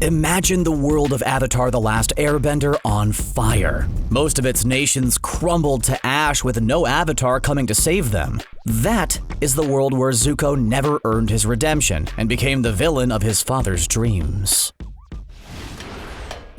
Imagine the world of Avatar: The Last Airbender on fire. Most of its nations crumbled to ash with no Avatar coming to save them. That is the world where Zuko never earned his redemption and became the villain of his father's dreams.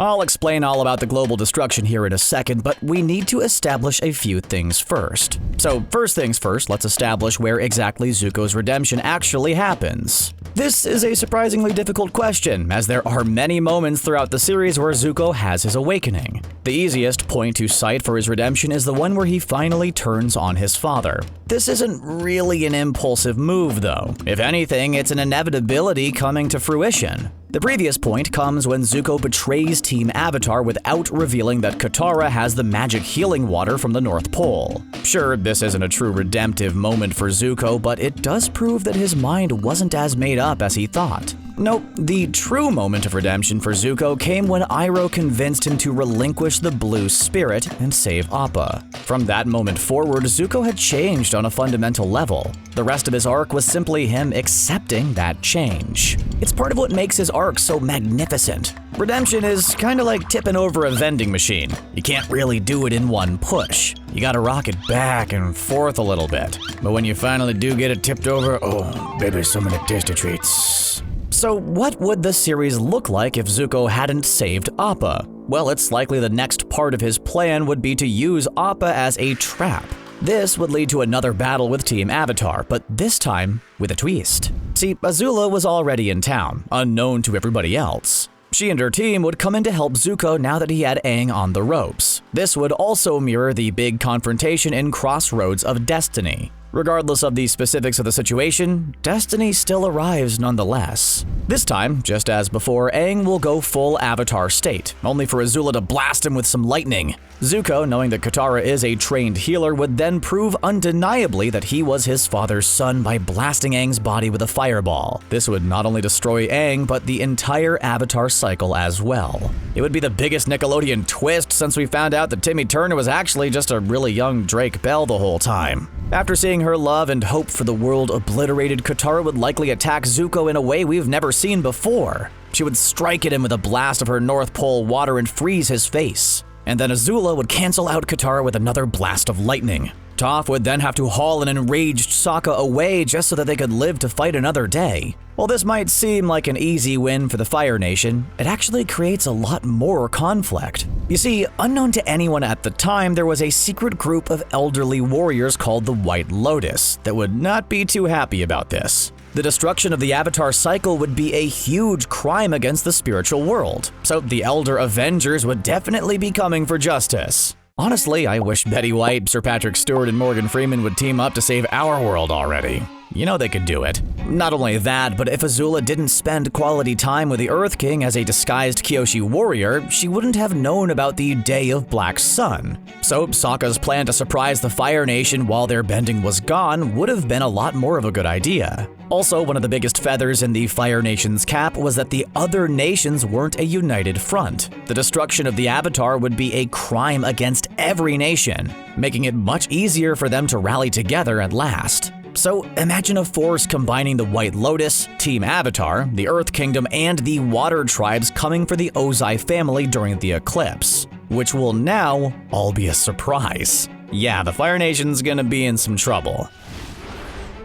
I'll explain all about the global destruction here in a second, but we need to establish a few things first. So first things first, let's establish where exactly Zuko's redemption actually happens. This is a surprisingly difficult question, as there are many moments throughout the series where Zuko has his awakening. The easiest point to cite for his redemption is the one where he finally turns on his father. This isn't really an impulsive move, though. If anything, it's an inevitability coming to fruition. The previous point comes when Zuko betrays Team Avatar without revealing that Katara has the magic healing water from the North Pole. Sure, this isn't a true redemptive moment for Zuko, but it does prove that his mind wasn't as made up as he thought. Nope, the true moment of redemption for Zuko came when Iroh convinced him to relinquish the blue spirit and save Appa. From that moment forward, Zuko had changed on a fundamental level. The rest of his arc was simply him accepting that change. It's part of what makes his arc so magnificent. Redemption is kinda like tipping over a vending machine. You can't really do it in one push. You gotta rock it back and forth a little bit. But when you finally do get it tipped over, oh, baby, so many tasty treats. So what would the series look like if Zuko hadn't saved Appa? Well, it's likely the next part of his plan would be to use Appa as a trap. This would lead to another battle with Team Avatar, but this time with a twist. See, Azula was already in town, unknown to everybody else. She and her team would come in to help Zuko now that he had Aang on the ropes. This would also mirror the big confrontation in Crossroads of Destiny. Regardless of the specifics of the situation, Destiny still arrives nonetheless. This time, just as before, Aang will go full Avatar state, only for Azula to blast him with some lightning. Zuko, knowing that Katara is a trained healer, would then prove undeniably that he was his father's son by blasting Aang's body with a fireball. This would not only destroy Aang, but the entire Avatar cycle as well. It would be the biggest Nickelodeon twist since we found out that Timmy Turner was actually just a really young Drake Bell the whole time. After seeing her love and hope for the world obliterated, Katara would likely attack Zuko in a way we've never seen before. She would strike at him with a blast of her North Pole water and freeze his face. And then Azula would cancel out Katara with another blast of lightning. Toph would then have to haul an enraged Sokka away just so that they could live to fight another day. While this might seem like an easy win for the Fire Nation, it actually creates a lot more conflict. You see, unknown to anyone at the time, there was a secret group of elderly warriors called the White Lotus that would not be too happy about this. The destruction of the Avatar cycle would be a huge crime against the spiritual world, so the Elder Avengers would definitely be coming for justice. Honestly, I wish Betty White, Sir Patrick Stewart, and Morgan Freeman would team up to save our world already. You know they could do it. Not only that, but if Azula didn't spend quality time with the Earth King as a disguised Kyoshi warrior, she wouldn't have known about the Day of Black Sun. So Sokka's plan to surprise the Fire Nation while their bending was gone would have been a lot more of a good idea. Also, one of the biggest feathers in the Fire Nation's cap was that the other nations weren't a united front. The destruction of the Avatar would be a crime against every nation, making it much easier for them to rally together at last. So imagine a force combining the White Lotus, Team Avatar, the Earth Kingdom, and the Water Tribes coming for the Ozai family during the eclipse, which will now all be a surprise. Yeah, the Fire Nation's gonna be in some trouble.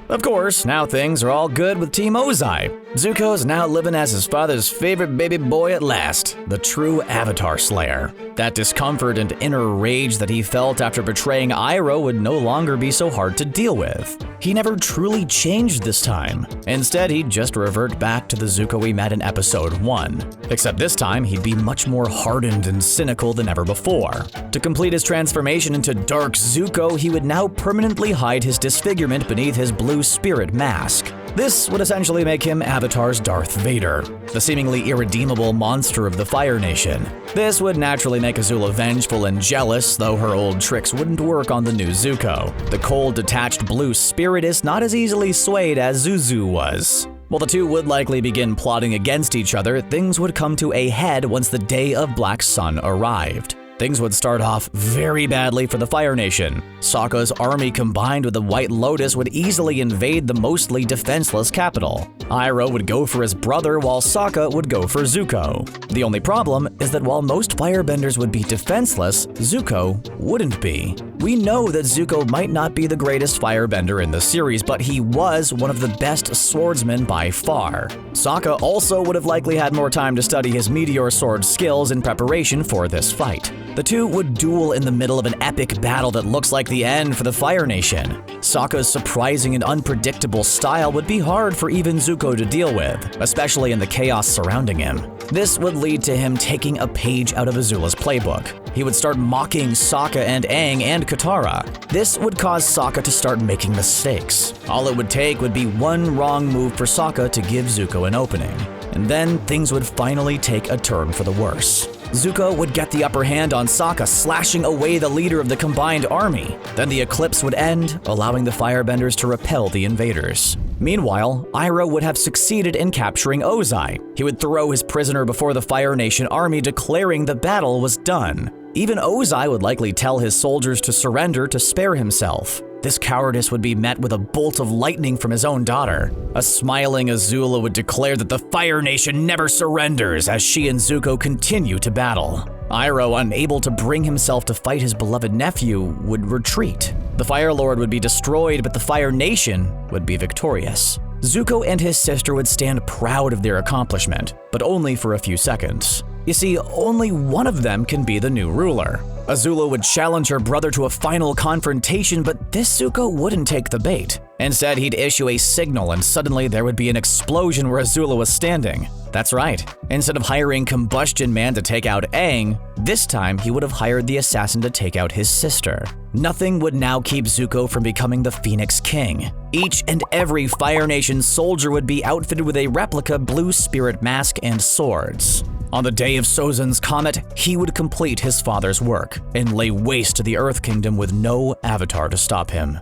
Of course, now things are all good with Team Ozai. Zuko's now living as his father's favorite baby boy at last, the true Avatar Slayer. That discomfort and inner rage that he felt after betraying Iroh would no longer be so hard to deal with. He never truly changed this time. Instead, he'd just revert back to the Zuko we met in episode 1. Except this time, he'd be much more hardened and cynical than ever before. To complete his transformation into Dark Zuko, he would now permanently hide his disfigurement beneath his blue spirit mask. This would essentially make him Avatar's Darth Vader, the seemingly irredeemable monster of the Fire Nation. This would naturally make Azula vengeful and jealous, though her old tricks wouldn't work on the new Zuko. The cold, detached blue spirit is not as easily swayed as Zuzu was. While the two would likely begin plotting against each other, things would come to a head once the Day of Black Sun arrived. things would start off very badly for the Fire Nation. Sokka's army combined with the White Lotus would easily invade the mostly defenseless capital. Iroh would go for his brother while Sokka would go for Zuko. The only problem is that while most firebenders would be defenseless, Zuko wouldn't be. We know that Zuko might not be the greatest firebender in the series, but he was one of the best swordsmen by far. Sokka also would have likely had more time to study his meteor sword skills in preparation for this fight. The two would duel in the middle of an epic battle that looks like the end for the Fire Nation. Sokka's surprising and unpredictable style would be hard for even Zuko to deal with, especially in the chaos surrounding him. This would lead to him taking a page out of Azula's playbook. He would start mocking Sokka and Aang and Katara. This would cause Sokka to start making mistakes. All it would take would be one wrong move for Sokka to give Zuko an opening. And then things would finally take a turn for the worse. Zuko would get the upper hand on Sokka, slashing away the leader of the combined army. Then the eclipse would end, allowing the firebenders to repel the invaders. Meanwhile, Iroh would have succeeded in capturing Ozai. He would throw his prisoner before the Fire Nation army, declaring the battle was done. Even Ozai would likely tell his soldiers to surrender to spare himself. This cowardice would be met with a bolt of lightning from his own daughter. A smiling Azula would declare that the Fire Nation never surrenders as she and Zuko continue to battle. Iroh, unable to bring himself to fight his beloved nephew, would retreat. The Fire Lord would be destroyed, but the Fire Nation would be victorious. Zuko and his sister would stand proud of their accomplishment, but only for a few seconds. You see, only one of them can be the new ruler. Azula would challenge her brother to a final confrontation, but this Zuko wouldn't take the bait. Instead, he'd issue a signal and suddenly there would be an explosion where Azula was standing. That's right. Instead of hiring Combustion Man to take out Aang, this time he would have hired the assassin to take out his sister. Nothing would now keep Zuko from becoming the Phoenix King. Each and every Fire Nation soldier would be outfitted with a replica blue spirit mask and swords. On the day of Sozin's comet, he would complete his father's work and lay waste to the Earth Kingdom with no avatar to stop him.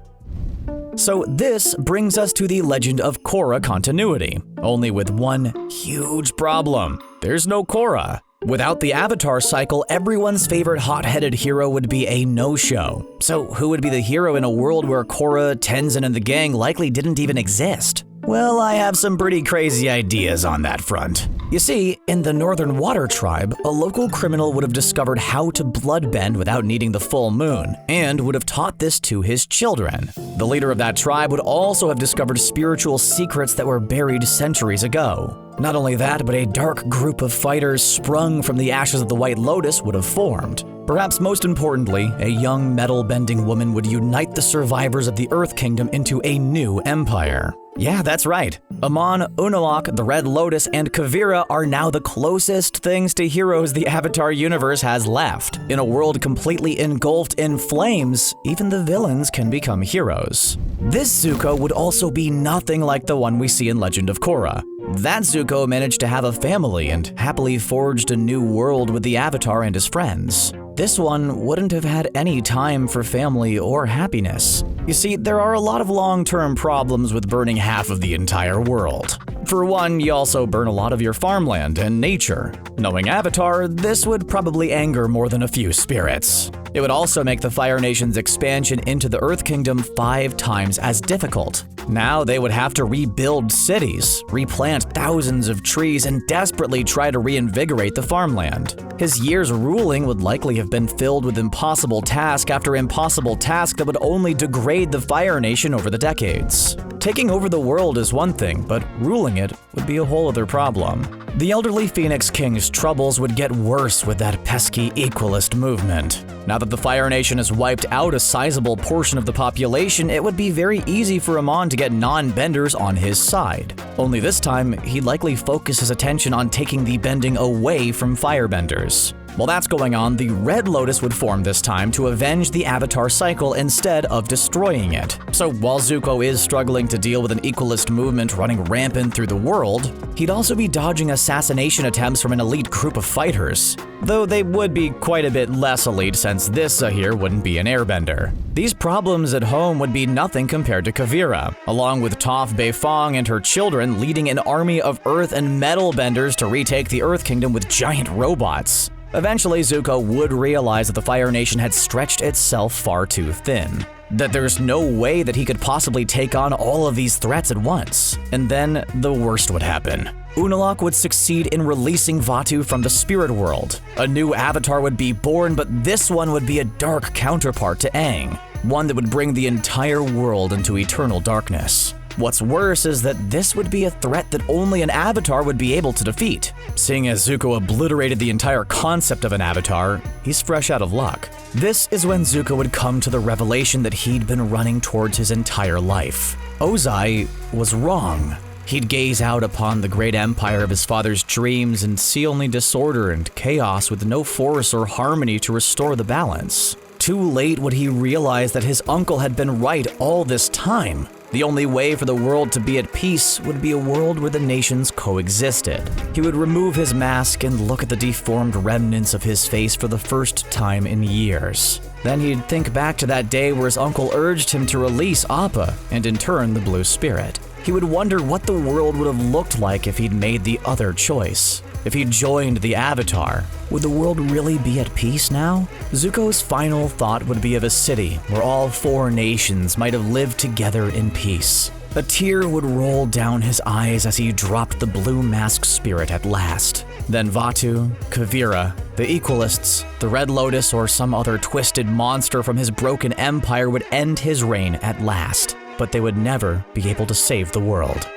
So this brings us to the Legend of Korra continuity, only with one huge problem. There's no Korra. Without the Avatar cycle, everyone's favorite hot-headed hero would be a no-show. So who would be the hero in a world where Korra, Tenzin, and the gang likely didn't even exist? Well, I have some pretty crazy ideas on that front. You see, in the Northern Water Tribe, a local criminal would have discovered how to bloodbend without needing the full moon, and would have taught this to his children. The leader of that tribe would also have discovered spiritual secrets that were buried centuries ago. Not only that, but a dark group of fighters sprung from the ashes of the White Lotus would have formed. Perhaps most importantly, a young metal-bending woman would unite the survivors of the Earth Kingdom into a new empire. Yeah, that's right. Amon, Unalaq, the Red Lotus, and Kavira are now the closest things to heroes the Avatar universe has left. In a world completely engulfed in flames, even the villains can become heroes. This Zuko would also be nothing like the one we see in Legend of Korra. That Zuko managed to have a family and happily forged a new world with the Avatar and his friends. This one wouldn't have had any time for family or happiness. You see, there are a lot of long-term problems with burning half of the entire world. For one, you also burn a lot of your farmland and nature. Knowing Avatar, this would probably anger more than a few spirits. It would also make the Fire Nation's expansion into the Earth Kingdom 5 times as difficult. Now they would have to rebuild cities, replant thousands of trees, and desperately try to reinvigorate the farmland. His years ruling would likely have been filled with impossible task after impossible task that would only degrade the Fire Nation over the decades. Taking over the world is one thing, but ruling it would be a whole other problem. The elderly Phoenix King's troubles would get worse with that pesky equalist movement. Now that the Fire Nation has wiped out a sizable portion of the population, it would be very easy for Amon to get non-benders on his side. Only this time, he'd likely focus his attention on taking the bending away from firebenders. While that's going on, the Red Lotus would form this time to avenge the Avatar cycle instead of destroying it. So while Zuko is struggling to deal with an equalist movement running rampant through the world, he'd also be dodging assassination attempts from an elite group of fighters. Though they would be quite a bit less elite since this Zahir wouldn't be an airbender. These problems at home would be nothing compared to Kavira, along with Toph Beifong and her children leading an army of earth and metal benders to retake the Earth Kingdom with giant robots. Eventually, Zuko would realize that the Fire Nation had stretched itself far too thin, that there's no way that he could possibly take on all of these threats at once. And then the worst would happen. Unalaq would succeed in releasing Vaatu from the spirit world. A new avatar would be born, but this one would be a dark counterpart to Aang, one that would bring the entire world into eternal darkness. What's worse is that this would be a threat that only an avatar would be able to defeat. Seeing as Zuko obliterated the entire concept of an avatar, he's fresh out of luck. This is when Zuko would come to the revelation that he'd been running towards his entire life. Ozai was wrong. He'd gaze out upon the great empire of his father's dreams and see only disorder and chaos with no force or harmony to restore the balance. Too late would he realize that his uncle had been right all this time. The only way for the world to be at peace would be a world where the nations coexisted. He would remove his mask and look at the deformed remnants of his face for the first time in years. Then he'd think back to that day where his uncle urged him to release Appa and in turn the Blue Spirit. He would wonder what the world would have looked like if he'd made the other choice. If he'd joined the Avatar, would the world really be at peace now? Zuko's final thought would be of a city where all four nations might have lived together in peace. A tear would roll down his eyes as he dropped the blue mask spirit at last. Then Vaatu, Kuvira, the Equalists, the Red Lotus, or some other twisted monster from his broken empire would end his reign at last. But they would never be able to save the world.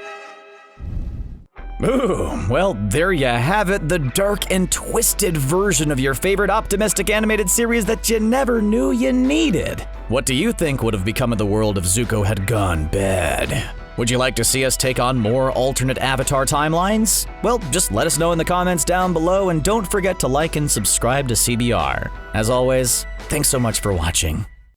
Ooh, well, there you have it, the dark and twisted version of your favorite optimistic animated series that you never knew you needed. What do you think would have become of the world if Zuko had gone bad? Would you like to see us take on more alternate Avatar timelines? Well, just let us know in the comments down below, and don't forget to like and subscribe to CBR. As always, thanks so much for watching.